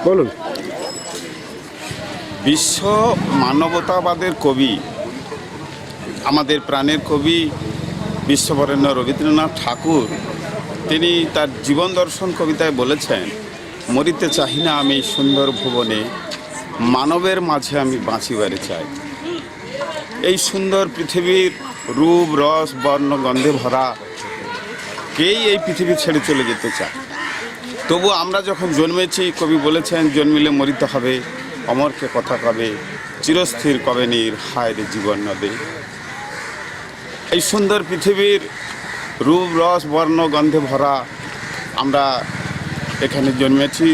বলুন। বিশ্ব মানবতাবাদের কবি, আমাদের প্রাণের কবি বিশ্ববরেণ্য রবীন্দ্রনাথ ঠাকুর, তিনি তার জীবন দর্শন কবিতায় বলেছেন, মরিতে চাহি না আমি সুন্দর ভুবনে, মানবের মাঝে আমি বাঁচিবারে চাই। এই সুন্দর পৃথিবীর রূপ রস বর্ণ গন্ধে ভরা, কেই এই পৃথিবী ছেড়ে চলে যেতে চায়। তবু আমরা যখন জন্মেছি, কবি বলেছেন, জন্মিলে মরিতে হবে, অমরকে কথা কবে, চিরস্থির কবে নীর হায় রে জীবন নদে। এই সুন্দর পৃথিবীর রূপ রস বর্ণ গন্ধে ভরা আমরা এখানে জন্মেছি।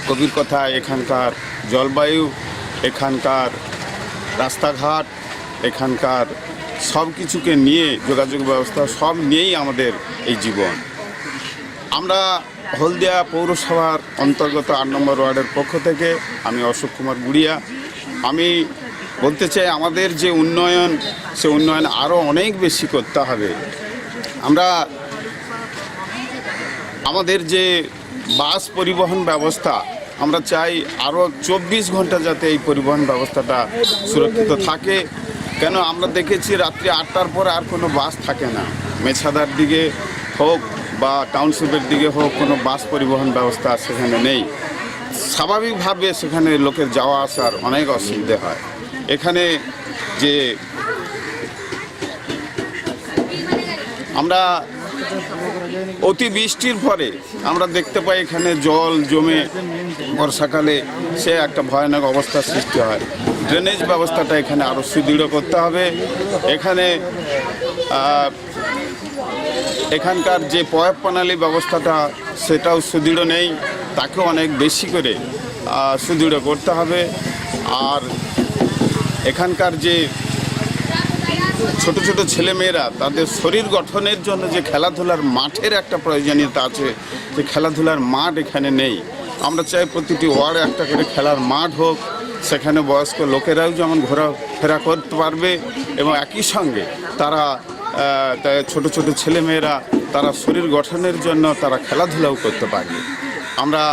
কবির কথা, এখানকার জলবায়ু, এখানকার রাস্তাঘাট, এখানকার সব কিছুকে নিয়ে, যোগাযোগ ব্যবস্থা সব নিয়েই আমাদের এই জীবন। আমরা হলদিয়া পৌরসভার অন্তর্গত ৮ নম্বর ওয়ার্ডের পক্ষ থেকে আমি অশোক কুমার গুড়িয়া, আমি বলতে চাই আমাদের যে উন্নয়ন, সে উন্নয়ন আরও অনেক বেশি করতে হবে। আমরা আমাদের যে বাস পরিবহন ব্যবস্থা, আমরা চাই আরও ২৪ ঘন্টা যাতে এই পরিবহন ব্যবস্থাটা সুরক্ষিত থাকে। কেন আমরা দেখেছি রাত্রি ৮টার পরে আর কোনো বাস থাকে না। মেছাদার দিকে হোক বা টাউনশিপের দিকে হোক, কোনো বাস পরিবহন ব্যবস্থা সেখানে নেই। স্বাভাবিকভাবে সেখানে লোকের যাওয়া আসার অনেক অসুবিধে হয়। এখানে যে আমরা অতি বৃষ্টির পরে আমরা দেখতে পাই এখানে জল জমে বর্ষাকালে সে একটা ভয়ানক অবস্থার সৃষ্টি হয়। ড্রেনেজ ব্যবস্থাটা এখানে আরও সুদৃঢ় করতে হবে। এখানকার যে পয়ঃ প্রণালী ব্যবস্থাটা, সেটাও সুদৃঢ় নেই, তাকেও অনেক বেশি করে সুদৃঢ় করতে হবে। আর এখানকার যে ছোট ছোট ছেলেমেয়েরা, তাদের শরীর গঠনের জন্য যে খেলাধুলার মাঠের একটা প্রয়োজনীয়তা আছে, যে খেলাধুলার মাঠ এখানে নেই। আমরা চাই প্রতিটি ওয়ার্ডে একটা করে খেলার মাঠ হোক, সেখানে বয়স্ক লোকেরাও যেমন ঘোরাফেরা করতে পারবে এবং একই সঙ্গে তারা ছোট ছোট ছেলেমেয়েরা তারা শরীর গঠনের জন্য তারা খেলাধুলাও করতে পারবে। আমরা